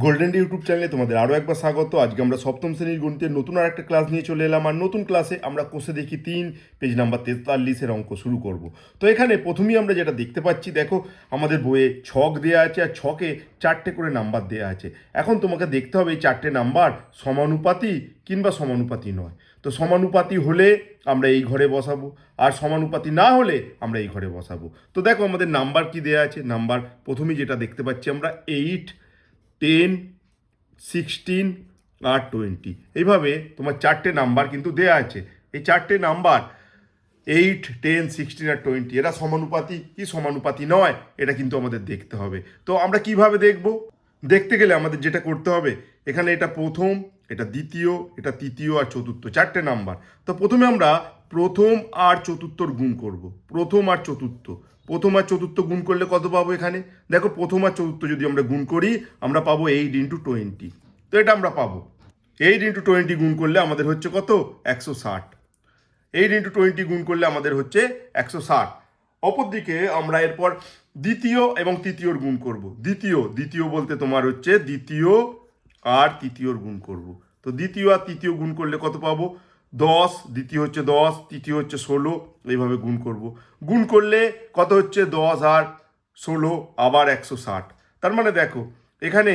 Golden day YouTube চ্যানেলে তোমাদের আরও একবার স্বাগত। আজকে আমরা সপ্তম শ্রেণীর গণিতের নতুন আর একটা ক্লাস নিয়ে চলে এলাম। আর নতুন ক্লাসে আমরা কোষে দেখি 3 পেজ নাম্বার 43-এর অঙ্ক শুরু করব। তো এখানে প্রথমেই আমরা যেটা দেখতে পাচ্ছি, দেখো আমাদের বইয়ে ছক দেওয়া আছে আর ছকে 4টে করে নাম্বার দেওয়া আছে। এখন তোমাকে দেখতে হবে এই 4টে নাম্বার সমানুপাতি কিংবা সমানুপাতি নয়। তো সমানুপাতি হলে আমরা এই ঘরে বসাবো, আর সমানুপাতি না হলে আমরা এই ঘরে বসাবো। তো দেখো আমাদের নাম্বার কি দেওয়া আছে। নাম্বার প্রথমেই যেটা দেখতে পাচ্ছি আমরা 8, 10, 16 আর 20, এইভাবে তোমার 4টে নাম্বার কিন্তু দেয়া আছে। এই 4টে নাম্বার 8, 10, 16 আর 20 এরা সমানুপাতি কি সমানুপাতি নয়, এটা কিন্তু আমাদের দেখতে হবে। তো আমরা কিভাবে দেখব? দেখতে গেলে আমাদের যেটা করতে হবে, এখানে এটা প্রথম, এটা দ্বিতীয়, এটা তৃতীয় আর চতুর্থ, 4টে নাম্বার। তো প্রথমে আমরা প্রথম আর চতুর্থর গুণ করব। প্রথম আর চতুর্থ, প্রথম আর চতুর্থ গুণ করলে কত পাবো? এখানে দেখো প্রথম আর চতুর্থ যদি আমরা গুণ করি, আমরা পাবো 8 × 20। তো এটা আমরা পাবো 8 × 20 গুণ করলে আমাদের হচ্ছে কত? 160। 8 × 20 গুণ করলে আমাদের হচ্ছে 160। অপরদিকে আমরা এরপর দ্বিতীয় এবং তৃতীয়র গুণ করব। দ্বিতীয় বলতে তোমার হচ্ছে দ্বিতীয় আর তৃতীয়র গুণ করব। তো দ্বিতীয় আর তৃতীয় গুণ করলে কত পাবো? 10, দ্বিতীয় হচ্ছে 10, তৃতীয় হচ্ছে 16, এইভাবে গুণ করব। গুণ করলে কত হচ্ছে? 10 আর 16 আবার 160। তার মানে দেখো এখানে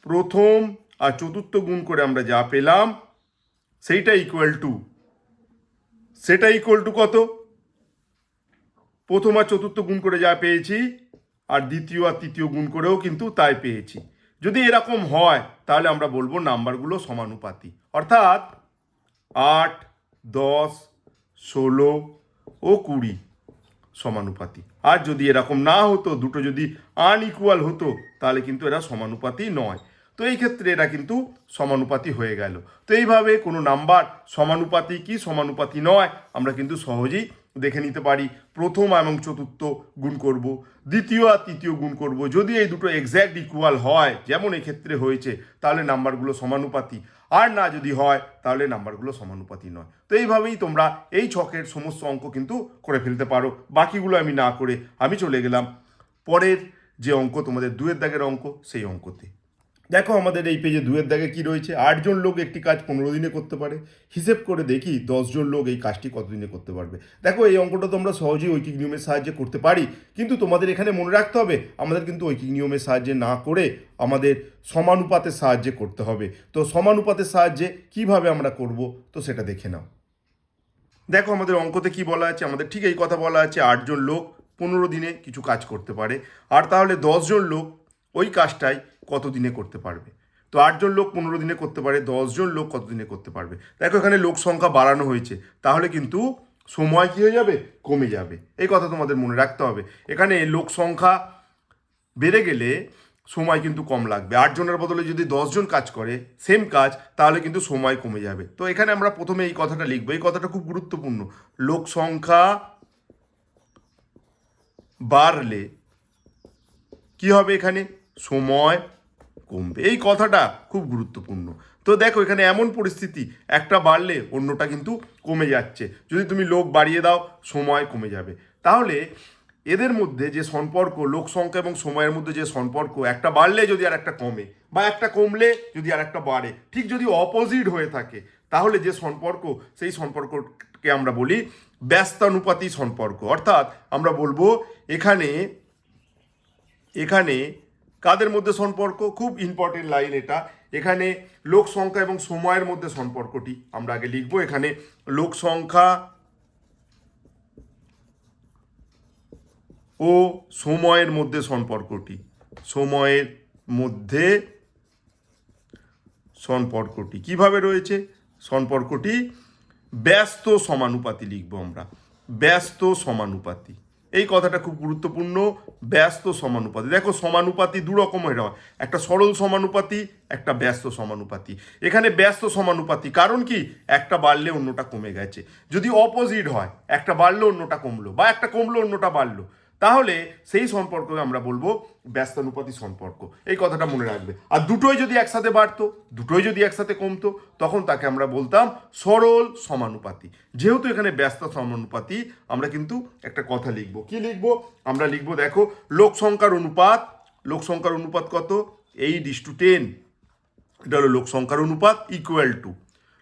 প্রথম আর চতুর্থ গুণ করে আমরা যা পেলাম সেইটা ইকুয়াল টু কত? প্রথম আর চতুর্থ গুণ করে যা পেয়েছি, আর দ্বিতীয় আর তৃতীয় গুণ করেও কিন্তু তাই পেয়েছি। যদি এরকম হয় তাহলে আমরা বলবো নাম্বারগুলো সমানুপাতি, অর্থাৎ 8, 10, 16 ও 20 সমানুপাতি। আর যদি এরকম না হতো, দুটো যদি আনইকুয়াল হতো, তাহলে কিন্তু এরা সমানুপাতি নয়। তো এই ক্ষেত্রে এরা কিন্তু সমানুপাতি হয়ে গেল। তো এইভাবে কোনো নাম্বার সমানুপাতি কি সমানুপাতি নয় আমরা কিন্তু সহজেই দেখে নিতে পারি। প্রথম এবং চতুর্থ গুণ করব, দ্বিতীয় আর তৃতীয় গুণ করব। যদি এই দুটো এক্স্যাক্ট ইকুয়াল হয়, যেমন এক্ষেত্রে হয়েছে, তাহলে নাম্বারগুলো সমানুপাতি। আর না যদি হয় তাহলে নাম্বারগুলো সমানুপাতি নয়। তো এইভাবেই তোমরা এই ছকের সমস্ত অঙ্ক কিন্তু করে ফেলতে পারো। বাকিগুলো আমি না করে আমি চলে গেলাম পরের যে অঙ্ক, তোমাদের 2-এর দাগের অঙ্ক, সেই অঙ্কতে। দেখো আমাদের এই পেজে 2-এর দাগে কি রয়েছে? 8 জন লোক একটি কাজ 15 দিনে করতে পারে। হিসেব করে দেখি 10 জন লোক এই কাজটি কত দিনে করতে পারবে। দেখো এই অঙ্কটা তো আমরা সহজেই ঐকিক নিয়মের সাহায্যে করতে পারি, কিন্তু তোমাদের এখানে মনে রাখতে হবে আমাদের কিন্তু ঐকিক নিয়মের সাহায্যে না করে আমাদের সমানুপাতের সাহায্যে করতে হবে। তো সমানুপাতের সাহায্যে কিভাবে আমরা করব, তো সেটা দেখে নাও। দেখো আমাদের অঙ্কতে কি বলা আছে, আমাদের ঠিক এই কথা বলা আছে 8 জন লোক 15 দিনে কিছু কাজ করতে পারে। আর তাহলে 10 জন লোক ওই কাজটাই কত দিনে করতে পারবে? তো 8 জন লোক 15 দিনে করতে পারে, 10 জন লোক কত দিনে করতে পারবে? দেখো এখানে লোক সংখ্যা বাড়ানো হয়েছে, তাহলে কিন্তু সময় কী হয়ে যাবে? কমে যাবে। এই কথা তোমাদের মনে রাখতে হবে। এখানে লোক সংখ্যা বেড়ে গেলে সময় কিন্তু কম লাগবে। 8 জনের বদলে যদি 10 জন কাজ করে সেম কাজ, তাহলে কিন্তু সময় কমে যাবে। তো এখানে আমরা প্রথমে এই কথাটা লিখবো, এই কথাটা খুব গুরুত্বপূর্ণ। লোক সংখ্যা বাড়লে কি হবে? এখানে সময় কমবে। এই কথাটা খুব গুরুত্বপূর্ণ। তো দেখো এখানে এমন পরিস্থিতি, একটা বাড়লে অন্যটা কিন্তু কমে যাচ্ছে। যদি তুমি লোক বাড়িয়ে দাও, সময় কমে যাবে। তাহলে এদের মধ্যে যে সম্পর্ক, লোক সংখ্যা এবং সময়ের মধ্যে যে সম্পর্ক, একটা বাড়লে যদি আর একটা কমে, বা একটা কমলে যদি আর একটা বাড়ে, ঠিক যদি অপোজিট হয়ে থাকে, তাহলে যে সম্পর্ক, সেই সম্পর্ককে আমরা বলি ব্যস্তানুপাতি সম্পর্ক। অর্থাৎ আমরা বলবো এখানে কাদের মধ্যে সম্পর্ক? খুব ইম্পর্টেন্ট লাইন এটা। এখানে লোক সংখ্যা এবং সময়ের মধ্যে সম্পর্কটি আমরা আগে লিখবো। এখানে লোক সংখ্যা ও সময়ের মধ্যে সম্পর্কটি কিভাবে রয়েছে? সম্পর্কটি ব্যস্ত সমানুপাতি লিখবো আমরা, ব্যস্ত সমানুপাতি। এই কথাটা খুব গুরুত্বপূর্ণ, ব্যস্ত সমানুপাতি। দেখো সমানুপাতি দু রকমের হয়, একটা সরল সমানুপাতি, একটা ব্যস্ত সমানুপাতি। এখানে ব্যস্ত সমানুপাতি, কারণ কি? একটা বাড়লে অন্যটা কমে গেছে। যদি অপোজিট হয়, একটা বাড়লো অন্যটা কমলো, বা একটা কমলো অন্যটা বাড়লো, তাহলে সেই সম্পর্ককে আমরা বলবো ব্যস্তানুপাতি সম্পর্ক। এই কথাটা মনে রাখবে। আর দুটোই যদি একসাথে বাড়তো, দুটোই যদি একসাথে কমতো, তখন তাকে আমরা বলতাম সরল সমানুপাতি। যেহেতু এখানে ব্যস্ত সমানুপাতি, আমরা কিন্তু একটা কথা লিখবো। কি লিখবো? আমরা লিখবো, দেখো লোক সংখ্যার অনুপাত কত? 8:10। এটা হলো লোক সংখ্যার অনুপাত ইকুয়াল টু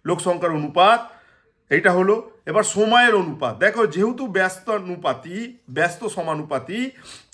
লোক সংখ্যার অনুপাত, এটা হলো। এবার সময়ের অনুপাত, দেখো যেহেতু ব্যস্ত সমানুপাতি,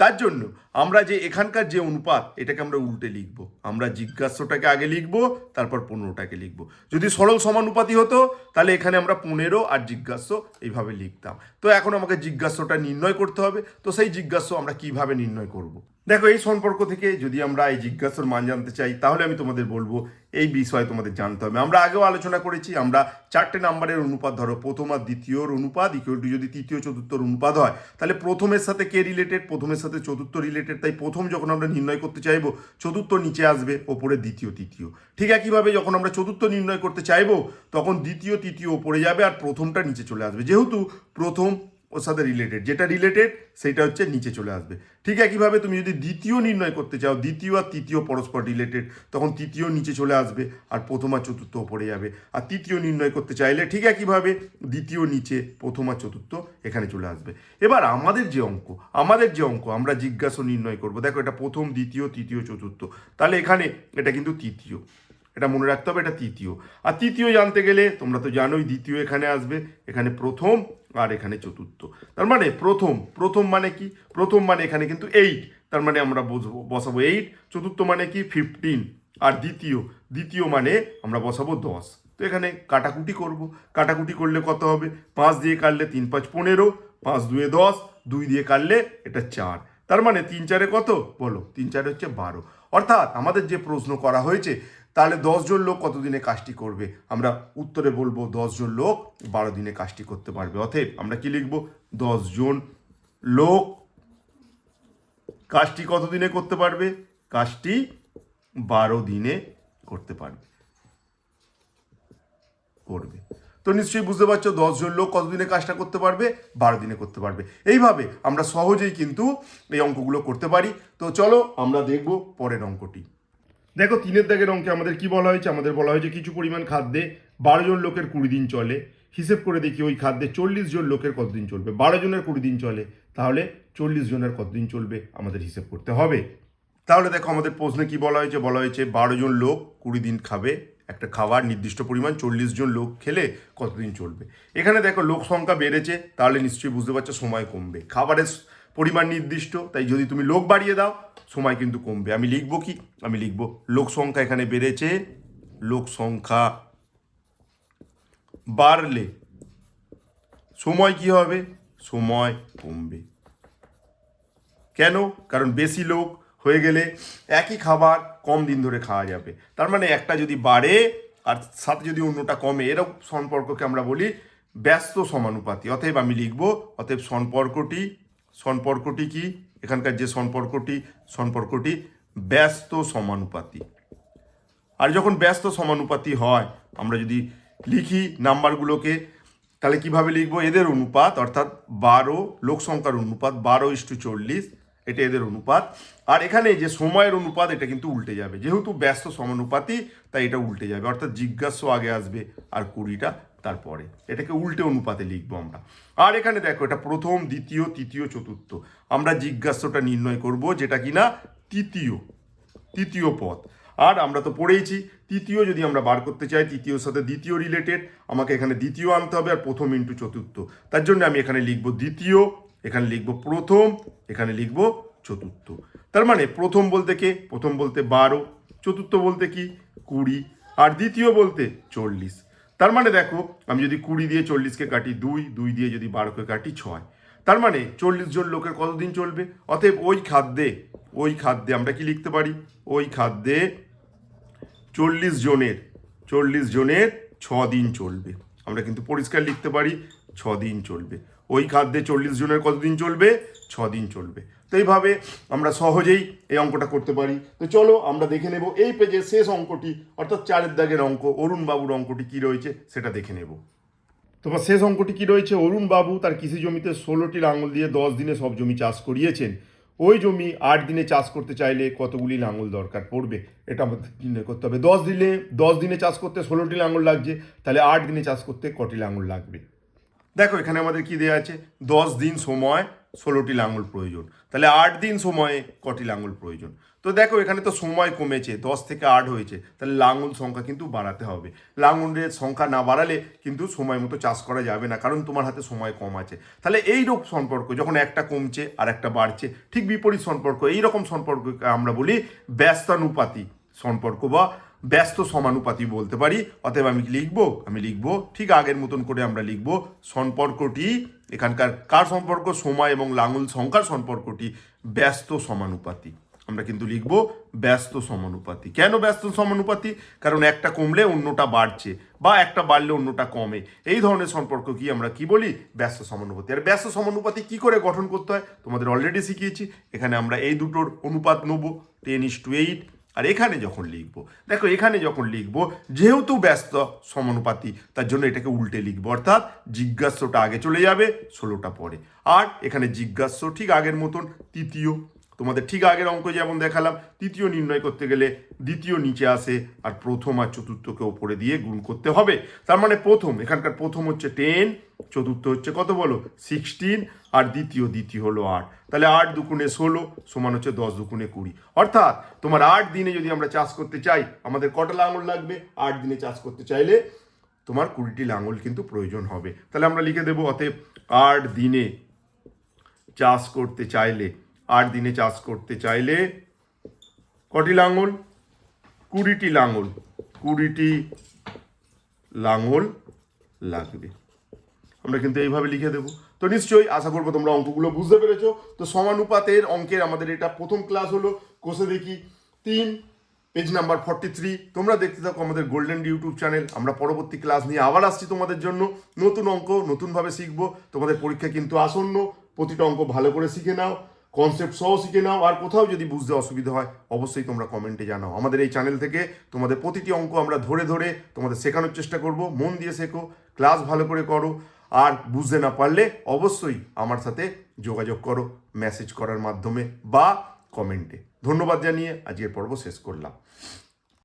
তার জন্য আমরা যে এখানকার যে অনুপাত এটাকে আমরা উল্টে লিখব। আমরা জিজ্ঞাস্যটাকে আগে লিখব, তারপর 15টাকে লিখব। যদি সরল সমানুপাতি হতো তাহলে এখানে আমরা 15 আর জিজ্ঞাস্য এইভাবে লিখতাম। তো এখন আমাকে জিজ্ঞাস্যটা নির্ণয় করতে হবে। তো সেই জিজ্ঞাস্য আমরা কিভাবে নির্ণয় করব? দেখো এই সম্পর্ক থেকে যদি আমরা এই জিজ্ঞাসার মান জানতে চাই, তাহলে আমি তোমাদের বলবো এই বিষয়ে তোমাদের জানতে হবে। আমরা আগেও আলোচনা করেছি, আমরা 4টে নাম্বারের অনুপাত ধরো, প্রথম আর দ্বিতীয়র অনুপাত ইকুয়াল টু যদি তৃতীয় চতুর্থর অনুপাত হয়, তাহলে প্রথমের সাথে কে রিলেটেড? প্রথমের সাথে চতুর্থ রিলেটেড। তাই প্রথম যখন আমরা নির্ণয় করতে চাইবো, চতুর্থ নিচে আসবে, ওপরে দ্বিতীয় তৃতীয়। ঠিক একইভাবে যখন আমরা চতুর্থ নির্ণয় করতে চাইবো, তখন দ্বিতীয় তৃতীয় ওপরে যাবে আর প্রথমটা নিচে চলে আসবে। যেহেতু প্রথম ওর সাথে রিলেটেড, যেটা রিলেটেড সেইটা হচ্ছে নিচে চলে আসবে। ঠিক একইভাবে তুমি যদি দ্বিতীয় নির্ণয় করতে চাও, দ্বিতীয় আর তৃতীয় পরস্পর রিলেটেড, তখন তৃতীয় নিচে চলে আসবে আর প্রথম আর চতুর্থ ওপরে যাবে। আর তৃতীয় নির্ণয় করতে চাইলে ঠিক একইভাবে দ্বিতীয় নিচে, প্রথম আর চতুর্থ এখানে চলে আসবে। এবার আমাদের যে অঙ্ক আমরা জিজ্ঞাসা নির্ণয় করব, দেখো এটা প্রথম, দ্বিতীয়, তৃতীয়, চতুর্থ, তাহলে এখানে এটা কিন্তু তৃতীয়, এটা মনে রাখতে হবে, এটা তৃতীয়। আর তৃতীয় জানতে গেলে তোমরা তো জানোই দ্বিতীয় এখানে আসবে, এখানে প্রথম আর এখানে চতুর্থ। তার মানে প্রথম মানে কি? প্রথম মানে এখানে কিন্তু 8, তার মানে আমরা বসাবো 8। চতুর্থ মানে কি? 15। আর দ্বিতীয় মানে আমরা বসাবো 10। তো এখানে কাটাকুটি করব। কাটাকুটি করলে কত হবে? 5 দিয়ে কাটলে 3 5 15, 5 2 10, 2 দিয়ে কাটলে এটা 4। তার মানে 3 4 কত বলো? 3 4 হচ্ছে 12। অর্থাৎ আমাদের যে প্রশ্ন করা হয়েছে, তাহলে 10 জন লোক কত দিনে কাজটি করবে? আমরা উত্তরে বলবো 10 জন লোক 12 দিনে কাজটি করতে পারবে। অতএব আমরা কি লিখব? 10 জন লোক কাজটি কত দিনে করতে পারবে? কাজটি 12 দিনে করতে পারবে, করবে। তো নিশ্চয়ই বুঝতে পারছো 10 জন লোক কত দিনে কাজটা করতে পারবে? 12 দিনে করতে পারবে। এইভাবে আমরা সহজেই কিন্তু এই অঙ্কগুলো করতে পারি। তো চলো আমরা দেখব পরের অঙ্কটি। দেখো 3 দাগের অঙ্কে আমাদের কি বলা হয়েছে? আমাদের বলা হয়েছে কিছু পরিমাণ খাদ্যে 12 জন লোকের 20 দিন চলে। হিসেব করে দেখি ওই খাদ্যে 40 জন লোকের কতদিন চলবে। 12 জনের 20 দিন চলে, তাহলে 40 জনের কতদিন চলবে আমাদের হিসেব করতে হবে। তাহলে দেখো আমাদের প্রশ্নে কি বলা হয়েছে? বলা হয়েছে 12 জন লোক 20 দিন খাবে একটা খাবার, নির্দিষ্ট পরিমাণ 40 জন লোক খেলে কতদিন চলবে। এখানে দেখো লোক সংখ্যা বেড়েছে, তাহলে নিশ্চয়ই বুঝতে পারছো সময় কমবে। খাবারের পরিমাণ নির্দিষ্ট, তাই যদি তুমি লোক বাড়িয়ে দাও সময় কিন্তু কমবে। আমি লিখবো কি? আমি লিখবো লোক সংখ্যা এখানে বেড়েছে, লোক সংখ্যা বাড়লে সময় কি হবে? সময় কমবে। কেন? কারণ বেশি লোক হয়ে গেলে একই খাবার কম দিন ধরে খাওয়া যাবে। তার মানে একটা যদি বাড়ে আর সাথে যদি অন্যটা কমে, এরকম সম্পর্ককে আমরা বলি ব্যস্ত সমানুপাতি। অতএব আমি লিখব, অতএব সম্পর্কটি কি? এখানকার যে সম্পর্কটি ব্যস্ত সমানুপাতি। আর যখন ব্যস্ত সমানুপাতি হয়, আমরা যদি লিখি নাম্বারগুলোকে, তাহলে কিভাবে লিখবো? এদের অনুপাত, অর্থাৎ 12 লোক সংখ্যার অনুপাত 12:40, এটা এদের অনুপাত। আর এখানে যে সময়ের অনুপাত, এটা কিন্তু উল্টে যাবে। যেহেতু ব্যস্ত সমানুপাতি, তাই এটা উল্টে যাবে। অর্থাৎ জিজ্ঞাস্য আগে আসবে আর 20টা তারপরে। এটাকে উল্টে অনুপাতে লিখবো আমরা। আর এখানে দেখো এটা প্রথম, দ্বিতীয়, তৃতীয়, চতুর্থ। আমরা জিজ্ঞাস্যটা নির্ণয় করব, যেটা কিনা তৃতীয় পদ। আর আমরা তো পড়েইছি তৃতীয় যদি আমরা বার করতে চাই, তৃতীয়র সাথে দ্বিতীয় রিলেটেড, আমাকে এখানে দ্বিতীয় আনতে হবে আর প্রথম ইন্টু চতুর্থ। তার জন্য আমি এখানে লিখব দ্বিতীয়, এখানে লিখব প্রথম, এখানে লিখব চতুর্থ। তার মানে প্রথম বলতে কে? প্রথম বলতে 12, চতুর্থ বলতে কি? 20, আর দ্বিতীয় বলতে 40। তার মানে দেখো আমি যদি 20 দিয়ে 40কে কাটি 2, 2 দিয়ে যদি 12কে কাটি 6, তার মানে 40 জন লোকের কতদিন চলবে? অতএব ওই খাদ্যে আমরা কি লিখতে পারি? ওই খাদ্যে 40 জনের 6 দিন চলবে। আমরা কিন্তু পরিষ্কার লিখতে পারি 6 দিন চলবে। ওই খাদ্যে 40 জনের কতদিন চলবে? 6 দিন চলবে। তো এইভাবে আমরা সহজেই এই অঙ্কটা করতে পারি। তো চলো আমরা দেখে নেব এই পেজের শেষ অঙ্কটি, অর্থাৎ 4 দাগের অঙ্ক, অরুণ বাবুর অঙ্কটি কি রয়েছে সেটা দেখে নেব। তোমার শেষ অঙ্কটি কি রয়েছে? অরুণ বাবু তার কৃষি জমিতে 16টি লাঙল দিয়ে 10 দিনে সব জমি চাষ করিয়েছেন। ওই জমি 8 দিনে চাষ করতে চাইলে কতগুলি লাঙল দরকার পড়বে? এটা আমাদের নির্ণয় করতে হবে। 10 দিনে চাষ করতে 16টি লাঙল লাগছে, তাহলে 8 দিনে চাষ করতে কটি লাঙল লাগবে? দেখো এখানে আমাদের কি দেওয়া আছে, 10 দিন সময় 16টি লাঙল প্রয়োজন, তাহলে 8 দিন সময়ে কটি লাঙল প্রয়োজন। তো দেখো এখানে তো সময় কমেছে, 10 থেকে 8 হয়েছে, তাহলে লাঙল সংখ্যা কিন্তু বাড়াতে হবে। লাঙলের সংখ্যা না বাড়ালে কিন্তু সময় মতো চাষ করা যাবে না, কারণ তোমার হাতে সময় কম আছে। তাহলে এই রকম সম্পর্ক, যখন একটা কমছে আর একটা বাড়ছে, ঠিক বিপরীত সম্পর্ক, এই রকম সম্পর্ককে আমরা বলি ব্যস্তানুপাতি সম্পর্ক বা ব্যস্ত সমানুপাতি বলতে পারি। অতএব আমি লিখবো ঠিক আগের মতন করে আমরা লিখবো সম্পর্কটি, এখানকার কার সম্পর্ক, সময় এবং লাঙল সংখ্যার সম্পর্কটি ব্যস্ত সমানুপাতি। আমরা কিন্তু লিখব ব্যস্ত সমানুপাতি। কেন ব্যস্ত সমানুপাতি? কারণ একটা কমলে অন্যটা বাড়ছে বা একটা বাড়লে অন্যটা কমে, এই ধরনের সম্পর্ক কি আমরা কি বলি, ব্যস্ত সমানুপাতি। আর ব্যস্ত সমানুপাতি কি করে গঠন করতে হয় তোমাদের অলরেডি শিখিয়েছি। এখানে আমরা এই দুটোর অনুপাত নেব 10:8, আর এখানে যখন লিখবো, দেখো এখানে যখন লিখবো যেহেতু ব্যস্ত সমানুপাতি, তার জন্য এটাকে উল্টে লিখবো, অর্থাৎ জিজ্ঞাস্যটা আগে চলে যাবে, 16টা পরে। আর এখানে জিজ্ঞাস্য ঠিক আগের মতন তৃতীয়, তোমাদের ঠিক আগের অঙ্ক যেমন দেখালাম, তৃতীয় নির্ণয় করতে গেলে দ্বিতীয় নিচে আসে আর প্রথম আর চতুর্থকে ওপরে দিয়ে গুণ করতে হবে। তার মানে প্রথম, এখানকার প্রথম হচ্ছে 10, চতুর্থ হচ্ছে কত বলো 16, আর দ্বিতীয় হলো 8। তাহলে 8 দুগুণে 16 সমান হচ্ছে 10 দুগুণে 20। অর্থাৎ তোমার 8 দিনে যদি আমরা চাষ করতে চাই, আমাদের কটা লাঙল লাগবে? 8 দিনে চাষ করতে চাইলে তোমার 20টি লাঙল কিন্তু প্রয়োজন হবে। তাহলে আমরা লিখে দেবো, অতএব 8 দিনে চাষ করতে চাইলে, 8 দিনে চাষ করতে চাইলে কটি লাঙল? 20টি লাঙল, 20টি লাঙল লাগবে। আমরা কিন্তু এইভাবে লিখে দেবো। তো নিশ্চয়ই আশা করবো তোমরা অঙ্কগুলো বুঝতে পেরেছো। তো সমানুপাতের অঙ্কের আমাদের এটা প্রথম ক্লাস হলো। কোষে দেখি 3, পেজ নাম্বার 43। তোমরা দেখতে থাকো আমাদের গোল্ডেন ইউটিউব চ্যানেল। আমরা পরবর্তী ক্লাস নিয়ে আবার আসছি তোমাদের জন্য। নতুন অঙ্ক নতুনভাবে শিখবো। তোমাদের পরীক্ষা কিন্তু আসন্ন, প্রতিটা অঙ্ক ভালো করে শিখে নাও, কনসেপ্ট সহ শিখে নাও। আর কোথাও যদি বুঝতে অসুবিধা হয় অবশ্যই তোমরা কমেন্টে জানাও। আমাদের এই চ্যানেল থেকে তোমাদের প্রতিটি অঙ্ক আমরা ধরে ধরে তোমাদের শেখানোর চেষ্টা করব। মন দিয়ে শেখো, ক্লাস ভালো করে করো। আর বুঝতে না পারলে অবশ্যই আমার সাথে যোগাযোগ করো মেসেজ করার মাধ্যমে বা কমেন্টে। ধন্যবাদ জানিয়ে আজকের পর্ব শেষ করলাম।